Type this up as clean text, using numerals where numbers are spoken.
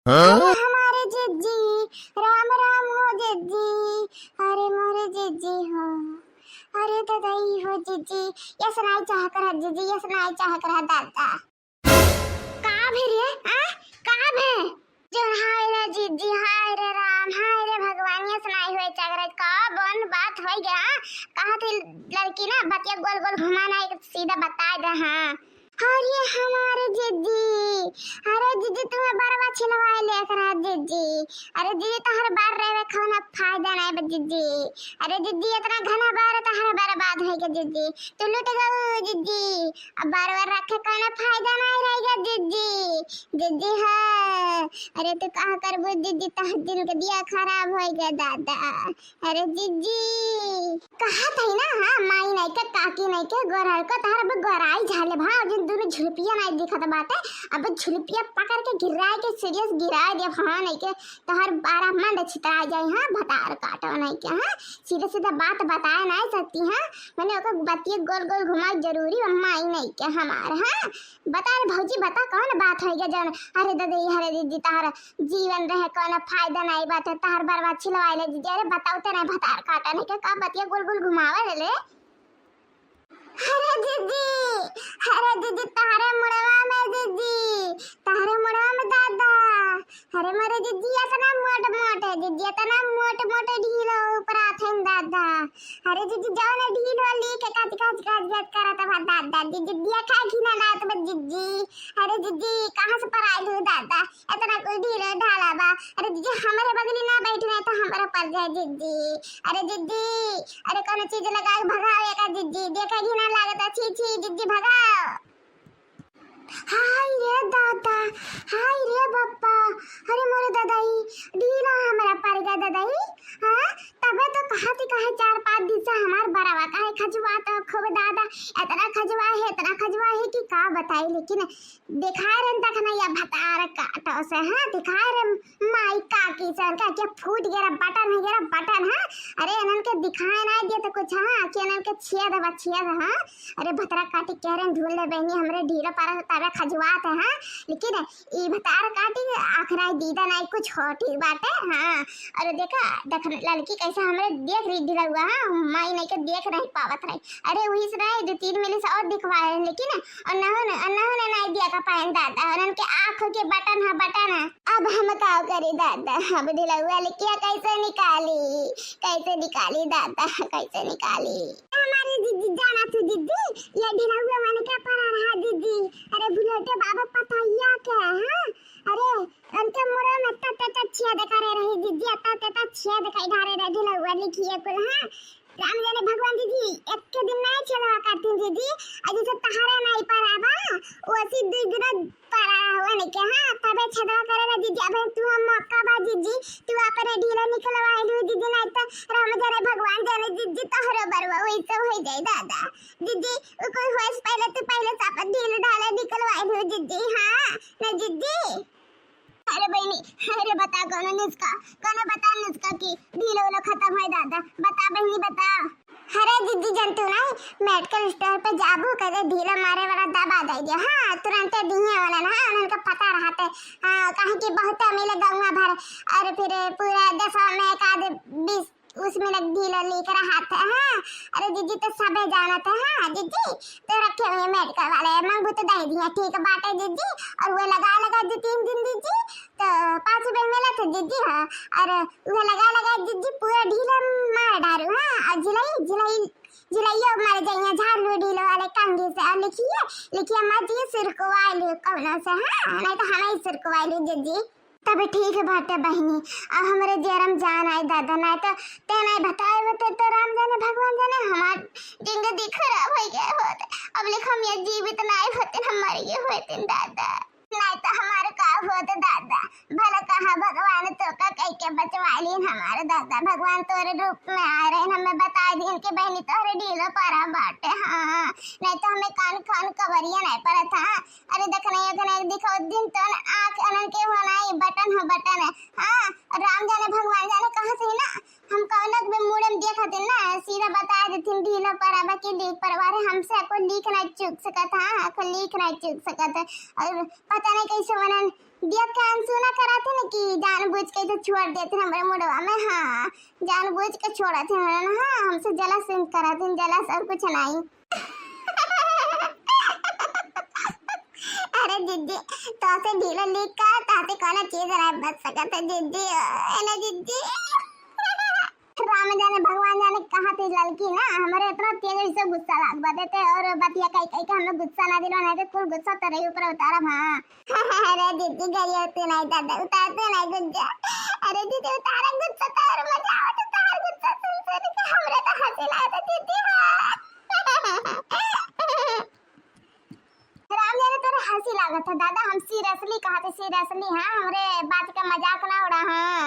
अरे हमारे जिज्जी, राम राम हो जिज्जी। अरे मोरे जिज्जी हो, अरे ददाई हो जिज्जी। यस नाई चाह कर जिज्जी, यस नाई चाह कर दादा। कहाँ भी रे कहाँ भी जो हाय रे जिज्जी, हाय रे राम, हाय रे भगवान। यस नाई हुए चाह का बन बात हो गया। कहाँ थी लड़की ना बतिया गोल गोल घुमाना सीधा बता दे। हाँ अरे हमारे जिज्जी, अरे जिज्जी तुम्हें बरवा छिलवाए लेकर आ जिज्जी। अरे जिज्जी तहर बार रहे खाना फायदा नहीं बे जिज्जी। अरे जिज्जी इतना घना बार तहर बर्बाद है के जिज्जी, तू लुट गई जिज्जी। अब बार बार रखे खाना फायदा नहीं रहेगा जिज्जी। जिज्जी है, अरे तू कहाँ करबो जिज्जी, तह दिल के दिया खराब हो गया दादा। अरे जिज्जी कहा थी ना, हाँ माई नहीं के काकी नहीं के गोरहर को तहर अब गोराई झाले भा दोनों झुलपिया नहीं दिखत बाटे। अब झुलपिया पकड़ के गिराए के सीरियस गिराए दे। हाँ नहीं के तोहर 12 मंड छितरा जाए। हाँ भतार काटो नहीं के, हाँ सीधा सीधा बात बताए नहीं सकती। हाँ मैंने ओकर बतिये गोल गोल घुमाई जरूरी अम्मा ही नहीं के हमार। हाँ बता रे भौजी, बता कौन बात हो गया जन। अरे ददी, अरे दीदी तहर जीवन रहे कौन फायदा नहीं बात है, तहर बर्बाद छिलवाए ले दीदी। अरे बताओ ते नहीं भतार काटा नहीं के का बतिया गोल गोल घुमावे ले। अरे दीदी तारे मुड़वा में दीदी, तारे मुड़वा में दादा। अरे मेरे दीदी इतना मोट मोट है दीदी, इतना मोट मोट ढीलो ऊपर आथे दादा। अरे दीदी जाओ ना ढीलो लेके काज करत बा दादा। दीदी दिया खा घिना लात बा दीदी। अरे दीदी कहां से पर आई हो दादा, इतना कोई ढीलो ढाला बा। अरे दीदी हमारे बगली ना बैठने तो हमारा पर जाए दीदी। अरे दीदी, अरे कौन चीज लगा के भगावे का दीदी, देखा घिना लागत छी छी दीदी भगाओ। हाय रे दादा, हाय रे बाप्पा। अरे मोरे दादाई ढीला हमारा पर गया दादाई। हाँ तबे तो कहा थी 4-5 दिन से हमार बरावा काहे खजवा तो खूब दादा। इतना खजवा है कि का बताई। लेकिन दिखा रहे तक ना या भतार काटो से। हाँ दिखा रहे माई काकी सर का क्या फूट गया बटन है गया बटन। हाँ अरे इनन के दिखाए ना दिए तो कुछ। हाँ कि इनन के छिया दे। हाँ अरे भतरा काटी कह रहे ढूंढ ले बहनी हमरे ढीला पारा तारा खजवात है। हाँ लेकिन ई भतार काटी आखरा दीदा नहीं कुछ छोटी बात है। हाँ अरे देखा देख लड़की कैसे हमरे देख रही ढीला हुआ। हाँ माई नहीं के देख नहीं पावत रही। अरे वही से रहे 2-3 मिली से और दिखवाए लेकिन अनहों ने नहीं दिया का पाइन दादा। उनके आंखों के बटन है बटन है। अब हम का करे दादा, अब ढीला हुआ लेकिन कैसे निकाली दादा, कैसे निकाली। हमारी दीदी जाना थी दीदी, ये ढीला हुआ मैंने क्या पढ़ा रहा दीदी। अरे बुलेटे बाबा पताइया क्या है। अरे उनके मुड़े में तत छिया दिखा रही दीदी, तत छिया दिखाई ढा रहे ढीला हुआ लिखिए कुल। हाँ राम जाने भगवान दीदी एक के दिन नहीं चलवा करती दीदी। अजी से तहारे नहीं पड़ा बा वैसी दुगुना पड़ा हुआ नहीं के। हाँ तबे छदवा करेगा दीदी। अब तू हम मौका बा दीदी, तू अपने ढीला निकलवाए लो दीदी, नहीं तो राम जाने भगवान जाने दीदी तोहरो बरवा वही सब हो जाए दादा। दीदी कोई होश पहले अपन ढीला ढाला निकलवाए लो दीदी। हाँ ना दीदी। अरे बहनी, अरे बता कौन नुस्खा की ढीलो वाला खत्म है दादा, बता बहनी बता। अरे दीदी जंतु नहीं मेडिकल स्टोर पे जाबू करे ढीला मारे वाला दवा दे दिया। हाँ तुरंत दिए वाला ना उनका पता रहता है। हाँ कहीं की बहुत मिले गौवा भर। और फिर पूरा 10 में एक आधे 20 उसमें लग ढीला लेकर हाथ है। हाँ अरे दीदी तो सबे जाना था। हाँ दीदी तो रखे हुए मेडिकल वाले मंगू तो दे दिया ठीक बात है दीदी। और वो लगा 2-3 दिन दीदी तो 5 रुपए मिला था दीदी। हाँ और वो लगा दीदी पूरा ढीला मार डालू। हाँ और जिलाइयो मर जाइए झाड़ लो ढीलो वाले कंघी से। और लिखिए मत ये सिरकवा लो कौन से। हाँ नहीं तो हमें सिरकवा लो दीदी। तब ठीक है बाटे बहनी, अब हमारे जरम जान आए दादा। नहीं तो ते नहीं बताए होते तो राम जाने भगवान जाने हमार जिंदगी खराब हो गया होते। अब लिख हम ये जीवित नहीं होते हमारे ये होते दादा। नहीं तो हमारे का होते दादा। भला कहा भगवान तो का कह के बचवाली हमारे दादा। भगवान तोरे रूप में आ रहे हमें बता दी कि बहनी तोरे ढीलो पारा बाटे। हाँ नहीं तो हमें कान कवरिया नहीं पड़ा था। अरे देखने दिखो दिन तो आँख अनन के होना ये बटन है। हाँ राम जाने भगवान जाने कहाँ से ना हम कौनक में मुड़े में देखा थे ना सीधा बता देती ढीलो पारा बाकी देख परवार हमसे को लिख नहीं चुक सकता। हाँ को लिख नहीं चुक सकता। और पता नहीं कैसे वनन देख के अनसुना कराते के तो छोड़ देते हमारे मुड़वा में। हाँ जानबूझ के छोड़ा थे। हाँ हमसे जलस करा थे, जलस और कुछ नहीं। अरे जीजी तो से ढीला लीक का ताते कोना चीज रहा बच सकता जीजी है ना जीजी। राम जाने भगवान जाने कहाँ थे लड़की ना हमारे इतना तेज से गुस्सा लाग देते और बतिया कहीं कहीं का हमें गुस्सा ना दिलो नहीं तो कुल गुस्सा तेरे ऊपर उतारा। हाँ अरे दीदी गरी होती नहीं दादा उतारते नहीं गुस्सा। अरे दीदी उतारा गुस्सा तो और मजा आवा तो तार गुस्सा सुन के हमरे तो हंसी लाता दीदी। राम जाने तेरे हंसी लागत था दादा, हम सीरियसली कहा थे सीरियसली। हाँ हमरे बात का मजाक ना उड़ा। हाँ